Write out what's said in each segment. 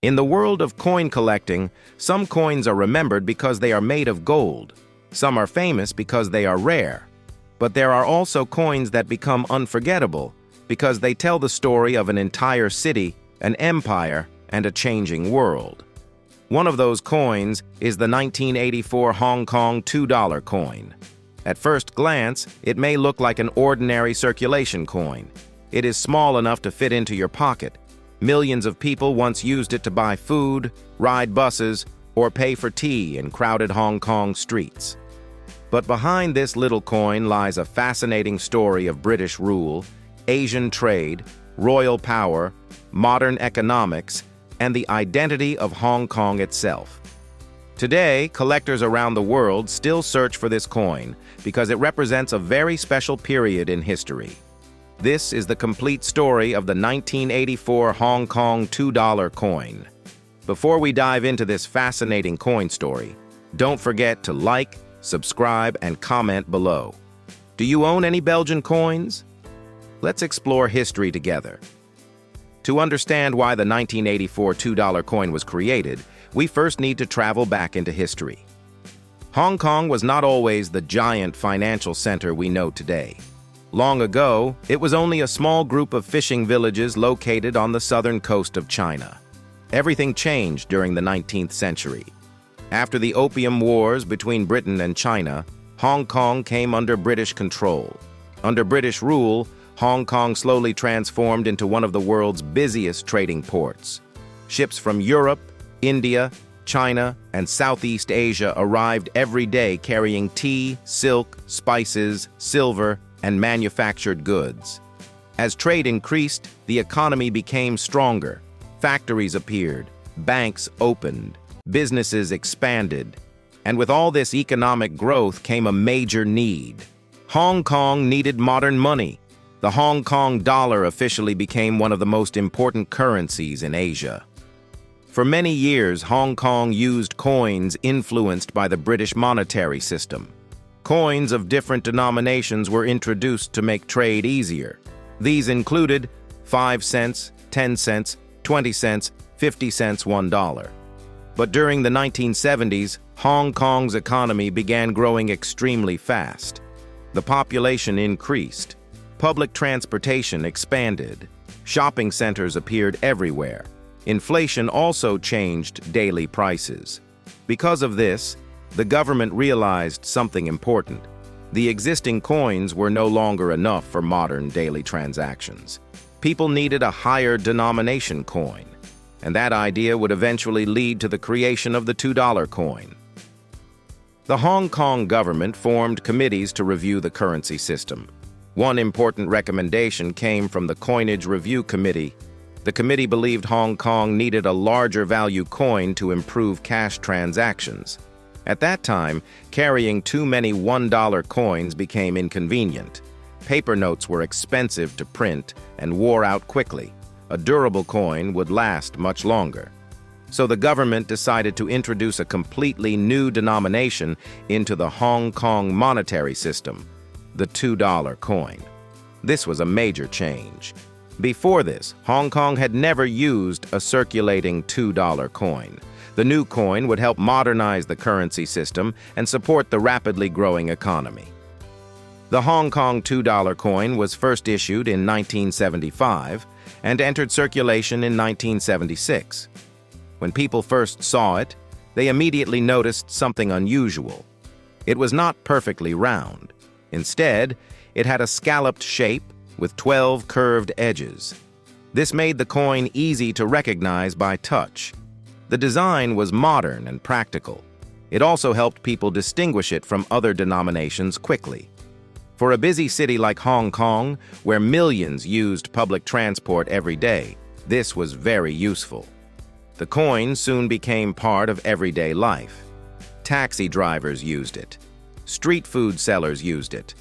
In the world of coin collecting, some coins are remembered because they are made of gold. Some are famous because they are rare. But there are also coins that become unforgettable because they tell the story of an entire city, an empire, and a changing world. One of those coins is the 1984 Hong Kong $2 coin. At first glance, it may look like an ordinary circulation coin. It is small enough to fit into your pocket. Millions of people once used it to buy food, ride buses, or pay for tea in crowded Hong Kong streets. But behind this little coin lies a fascinating story of British rule, Asian trade, royal power, modern economics, and the identity of Hong Kong itself. Today, collectors around the world still search for this coin because it represents a very special period in history. This is the complete story of the 1984 Hong Kong $2 coin. Before we dive into this fascinating coin story, don't forget to like, subscribe, and comment below. Do you own any Belgian coins? Let's explore history together. To understand why the 1984 $2 coin was created, we first need to travel back into history. Hong Kong was not always the giant financial center we know today. Long ago, it was only a small group of fishing villages located on the southern coast of China. Everything changed during the 19th century. After the Opium Wars between Britain and China, Hong Kong came under British control. Under British rule, Hong Kong slowly transformed into one of the world's busiest trading ports. Ships from Europe, India, China, and Southeast Asia arrived every day carrying tea, silk, spices, silver, and manufactured goods. As trade increased, the economy became stronger. Factories appeared, banks opened, businesses expanded, and with all this economic growth came a major need. Hong Kong needed modern money. The Hong Kong dollar officially became one of the most important currencies in Asia. For many years, Hong Kong used coins influenced by the British monetary system. Coins of different denominations were introduced to make trade easier. These included 5 cents, 10 cents, 20 cents, 50 cents, $1. But during the 1970s, Hong Kong's economy began growing extremely fast. The population increased. Public transportation expanded. Shopping centers appeared everywhere. Inflation also changed daily prices. Because of this, the government realized something important. The existing coins were no longer enough for modern daily transactions. People needed a higher denomination coin, and that idea would eventually lead to the creation of the $2 coin. The Hong Kong government formed committees to review the currency system. One important recommendation came from the Coinage Review Committee. The committee believed Hong Kong needed a larger value coin to improve cash transactions. At that time, carrying too many $1 coins became inconvenient. Paper notes were expensive to print and wore out quickly. A durable coin would last much longer. So the government decided to introduce a completely new denomination into the Hong Kong monetary system, the $2 coin. This was a major change. Before this, Hong Kong had never used a circulating $2 coin. The new coin would help modernize the currency system and support the rapidly growing economy. The Hong Kong $2 coin was first issued in 1975 and entered circulation in 1976. When people first saw it, they immediately noticed something unusual. It was not perfectly round. Instead, it had a scalloped shape with 12 curved edges. This made the coin easy to recognize by touch. The design was modern and practical. It also helped people distinguish it from other denominations quickly. For a busy city like Hong Kong, where millions used public transport every day, this was very useful. The coin soon became part of everyday life. Taxi drivers used it. Street food sellers used it.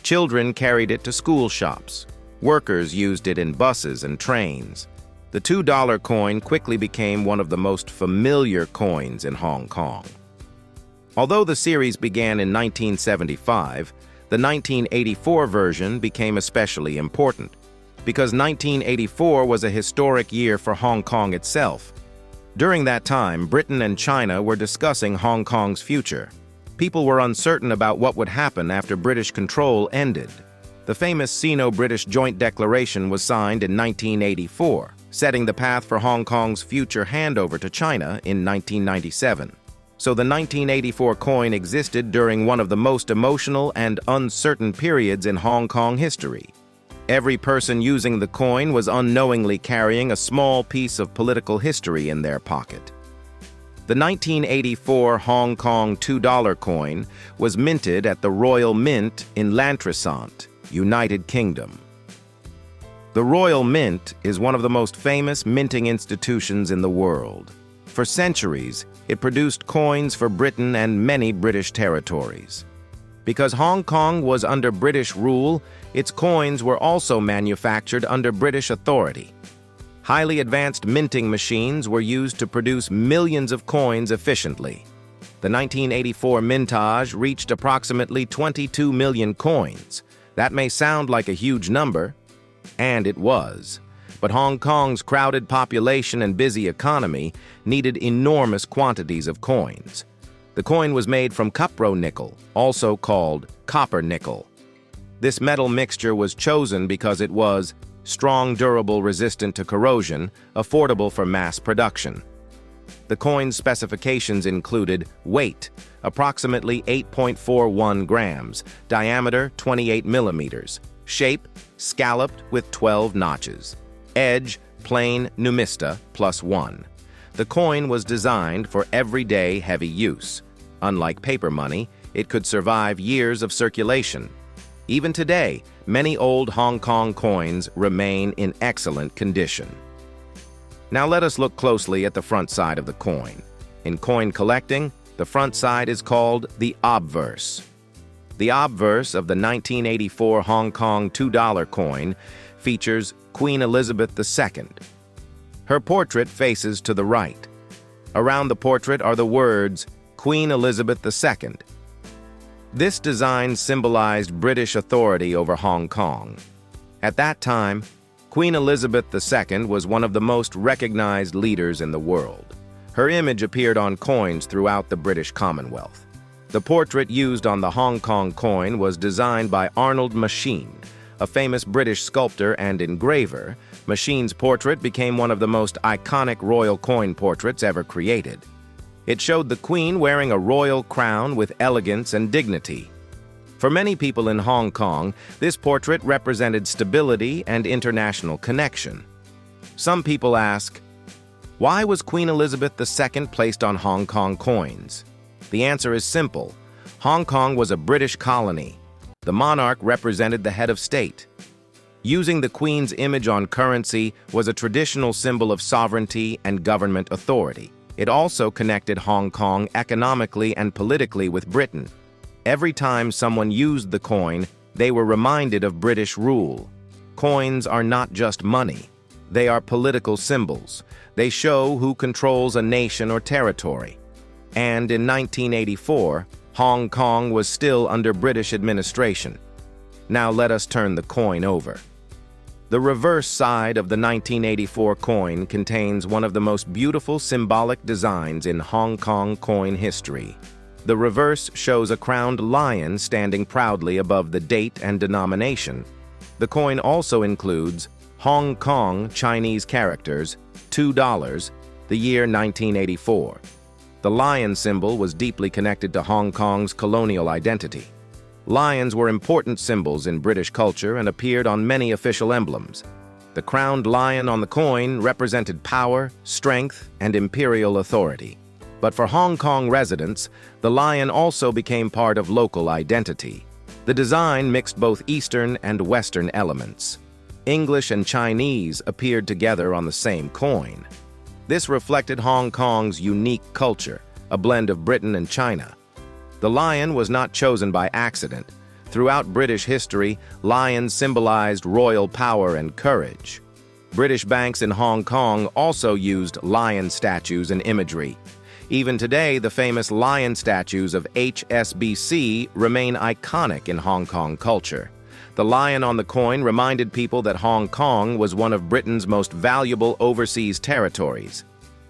Children carried it to school shops. Workers used it in buses and trains. The $2 coin quickly became one of the most familiar coins in Hong Kong. Although the series began in 1975, the 1984 version became especially important because 1984 was a historic year for Hong Kong itself. During that time, Britain and China were discussing Hong Kong's future. People were uncertain about what would happen after British control ended. The famous Sino-British Joint Declaration was signed in 1984, setting the path for Hong Kong's future handover to China in 1997. So the 1984 coin existed during one of the most emotional and uncertain periods in Hong Kong history. Every person using the coin was unknowingly carrying a small piece of political history in their pocket. The 1984 Hong Kong $2 coin was minted at the Royal Mint in L'Entresant, United Kingdom. The Royal Mint is one of the most famous minting institutions in the world. For centuries, it produced coins for Britain and many British territories. Because Hong Kong was under British rule, its coins were also manufactured under British authority. Highly advanced minting machines were used to produce millions of coins efficiently. The 1984 mintage reached approximately 22 million coins. That may sound like a huge number, and it was. But Hong Kong's crowded population and busy economy needed enormous quantities of coins. The coin was made from cupro-nickel, also called copper nickel. This metal mixture was chosen because it was strong, durable, resistant to corrosion, affordable for mass production. The coin's specifications included weight, approximately 8.41 grams, diameter 28 millimeters, shape, scalloped with 12 notches, edge, plain numista +1. The coin was designed for everyday heavy use. Unlike paper money, it could survive years of circulation. Even today, many old Hong Kong coins remain in excellent condition. Now let us look closely at the front side of the coin. In coin collecting, the front side is called the obverse. The obverse of the 1984 Hong Kong $2 coin features Queen Elizabeth II. Her portrait faces to the right. Around the portrait are the words, Queen Elizabeth II. This design symbolized British authority over Hong Kong. At that time, Queen Elizabeth II was one of the most recognized leaders in the world. Her image appeared on coins throughout the British Commonwealth. The portrait used on the Hong Kong coin was designed by Arnold Machin, a famous British sculptor and engraver. Machin's portrait became one of the most iconic royal coin portraits ever created. It showed the Queen wearing a royal crown with elegance and dignity. For many people in Hong Kong, this portrait represented stability and international connection. Some people ask, why was Queen Elizabeth II placed on Hong Kong coins? The answer is simple. Hong Kong was a British colony. The monarch represented the head of state. Using the Queen's image on currency was a traditional symbol of sovereignty and government authority. It also connected Hong Kong economically and politically with Britain. Every time someone used the coin, they were reminded of British rule. Coins are not just money. They are political symbols. They show who controls a nation or territory. And in 1984, Hong Kong was still under British administration. Now let us turn the coin over. The reverse side of the 1984 coin contains one of the most beautiful symbolic designs in Hong Kong coin history. The reverse shows a crowned lion standing proudly above the date and denomination. The coin also includes Hong Kong Chinese characters, $2, the year 1984. The lion symbol was deeply connected to Hong Kong's colonial identity. Lions were important symbols in British culture and appeared on many official emblems. The crowned lion on the coin represented power, strength, and imperial authority. But for Hong Kong residents, the lion also became part of local identity. The design mixed both Eastern and Western elements. English and Chinese appeared together on the same coin. This reflected Hong Kong's unique culture, a blend of Britain and China. The lion was not chosen by accident. Throughout British history, lions symbolized royal power and courage. British banks in Hong Kong also used lion statues and imagery. Even today, the famous lion statues of HSBC remain iconic in Hong Kong culture. The lion on the coin reminded people that Hong Kong was one of Britain's most valuable overseas territories.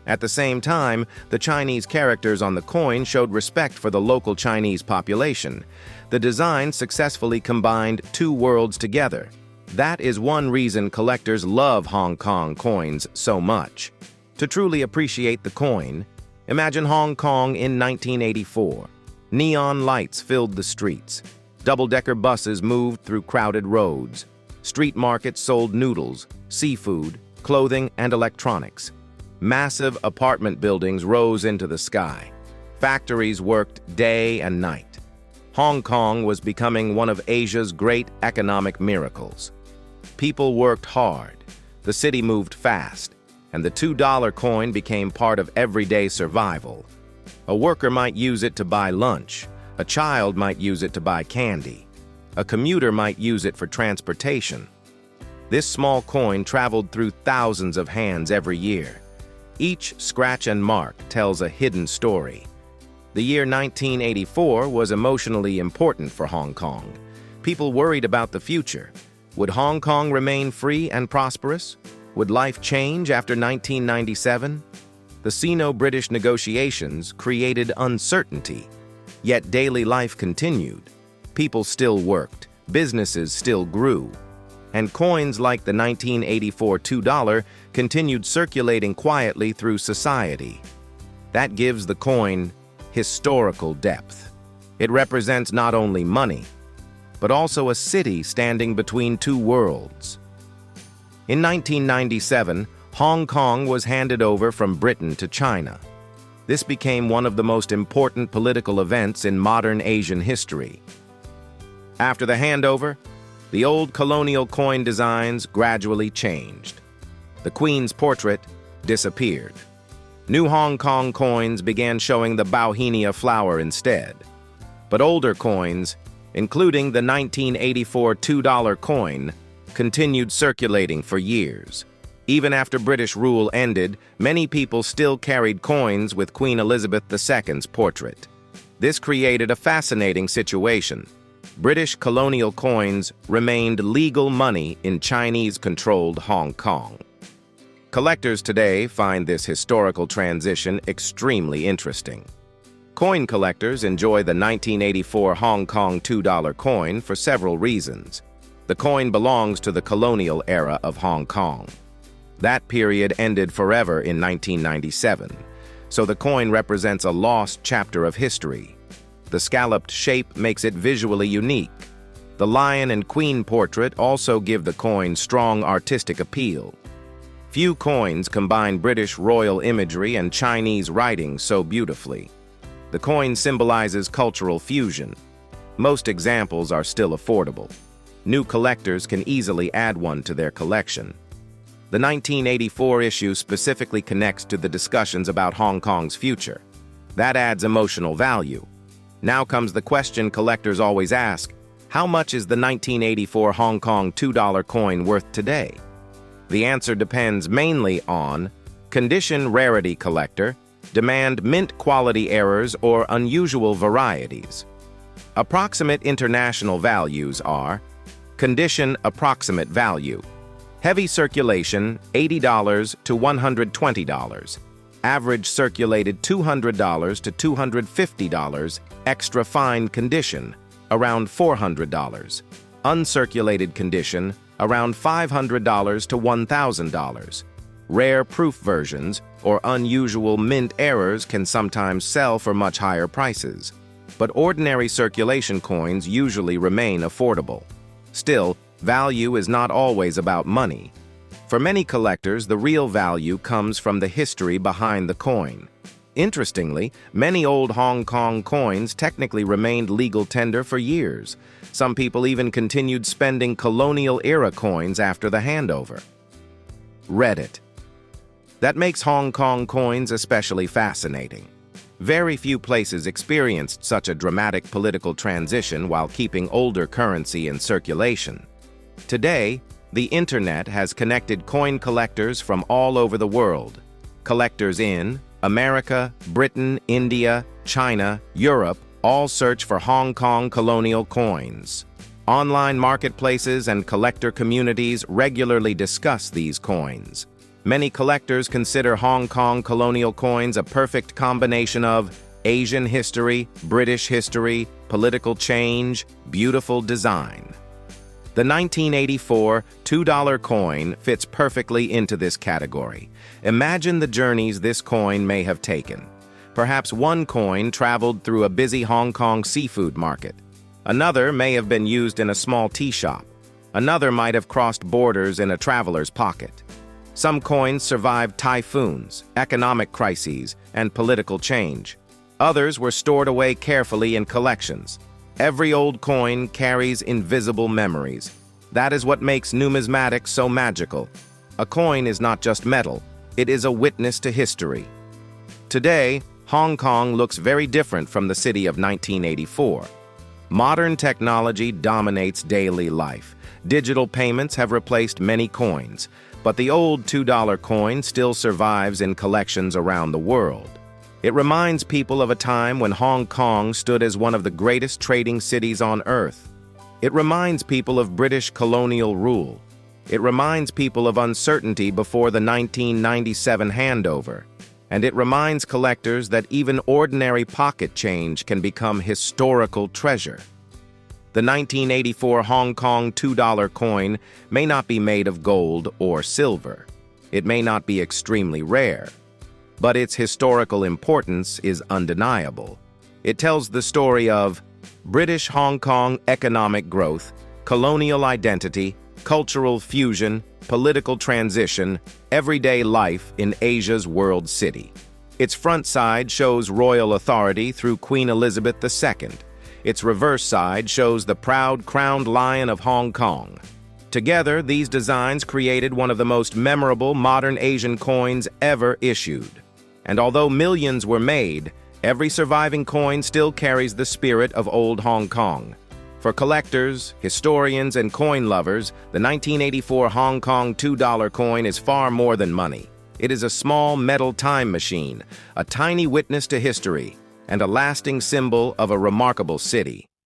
At the same time, the Chinese characters on the coin showed respect for the local Chinese population. The design successfully combined two worlds together. That is one reason collectors love Hong Kong coins so much. To truly appreciate the coin, imagine Hong Kong in 1984. Neon lights filled the streets. Double-decker buses moved through crowded roads. Street markets sold noodles, seafood, clothing, and electronics. Massive apartment buildings rose into the sky. Factories worked day and night. Hong Kong was becoming one of Asia's great economic miracles. People worked hard, the city moved fast, and the $2 coin became part of everyday survival. A worker might use it to buy lunch, a child might use it to buy candy, a commuter might use it for transportation. This small coin traveled through thousands of hands every year. Each scratch and mark tells a hidden story. The year 1984 was emotionally important for Hong Kong. People worried about the future. Would Hong Kong remain free and prosperous? Would life change after 1997? The Sino-British negotiations created uncertainty, yet daily life continued. People still worked, businesses still grew, and coins like the 1984 $2 continued circulating quietly through society. That gives the coin historical depth. It represents not only money, but also a city standing between two worlds. In 1997, Hong Kong was handed over from Britain to China. This became one of the most important political events in modern Asian history. After the handover, the old colonial coin designs gradually changed. The Queen's portrait disappeared. New Hong Kong coins began showing the bauhinia flower instead. But older coins, including the 1984 $2 coin, continued circulating for years. Even after British rule ended, many people still carried coins with Queen Elizabeth II's portrait. This created a fascinating situation. British colonial coins remained legal money in Chinese-controlled Hong Kong. Collectors today find this historical transition extremely interesting. Coin collectors enjoy the 1984 Hong Kong $2 coin for several reasons. The coin belongs to the colonial era of Hong Kong. That period ended forever in 1997, so the coin represents a lost chapter of history. The scalloped shape makes it visually unique. The lion and queen portrait also give the coin strong artistic appeal. Few coins combine British royal imagery and Chinese writing so beautifully. The coin symbolizes cultural fusion. Most examples are still affordable. New collectors can easily add one to their collection. The 1984 issue specifically connects to the discussions about Hong Kong's future. That adds emotional value. Now comes the question collectors always ask: how much is the 1984 Hong Kong $2 coin worth today? The answer depends mainly on condition, rarity collector, demand, mint quality errors, or unusual varieties. Approximate international values are: condition, approximate value, heavy circulation $80 to $120, average circulated $200 to $250, extra fine condition around $400, uncirculated condition around $500 to $1,000. Rare proof versions or unusual mint errors can sometimes sell for much higher prices, but ordinary circulation coins usually remain affordable. Still, value is not always about money. For many collectors, the real value comes from the history behind the coin. Interestingly, many old Hong Kong coins technically remained legal tender for years. Some people even continued spending colonial-era coins after the handover. Reddit. That makes Hong Kong coins especially fascinating. Very few places experienced such a dramatic political transition while keeping older currency in circulation. Today, the internet has connected coin collectors from all over the world. Collectors in America, Britain, India, China, Europe all search for Hong Kong colonial coins. Online marketplaces and collector communities regularly discuss these coins. Many collectors consider Hong Kong colonial coins a perfect combination of Asian history, British history, political change, beautiful design. The 1984 $2 coin fits perfectly into this category. Imagine the journeys this coin may have taken. Perhaps one coin traveled through a busy Hong Kong seafood market. Another may have been used in a small tea shop. Another might have crossed borders in a traveler's pocket. Some coins survived typhoons, economic crises, and political change. Others were stored away carefully in collections. Every old coin carries invisible memories. That is what makes numismatics so magical. A coin is not just metal, it is a witness to history. Today, Hong Kong looks very different from the city of 1984. Modern technology dominates daily life. Digital payments have replaced many coins, but the old $2 coin still survives in collections around the world. It reminds people of a time when Hong Kong stood as one of the greatest trading cities on earth. It reminds people of British colonial rule. It reminds people of uncertainty before the 1997 handover. And it reminds collectors that even ordinary pocket change can become historical treasure. The 1984 Hong Kong $2 coin may not be made of gold or silver. It may not be extremely rare. But its historical importance is undeniable. It tells the story of British Hong Kong economic growth, colonial identity, cultural fusion, political transition, everyday life in Asia's world city. Its front side shows royal authority through Queen Elizabeth II. Its reverse side shows the proud crowned lion of Hong Kong. Together, these designs created one of the most memorable modern Asian coins ever issued. And although millions were made, every surviving coin still carries the spirit of old Hong Kong. For collectors, historians, and coin lovers, the 1984 Hong Kong $2 coin is far more than money. It is a small metal time machine, a tiny witness to history, and a lasting symbol of a remarkable city.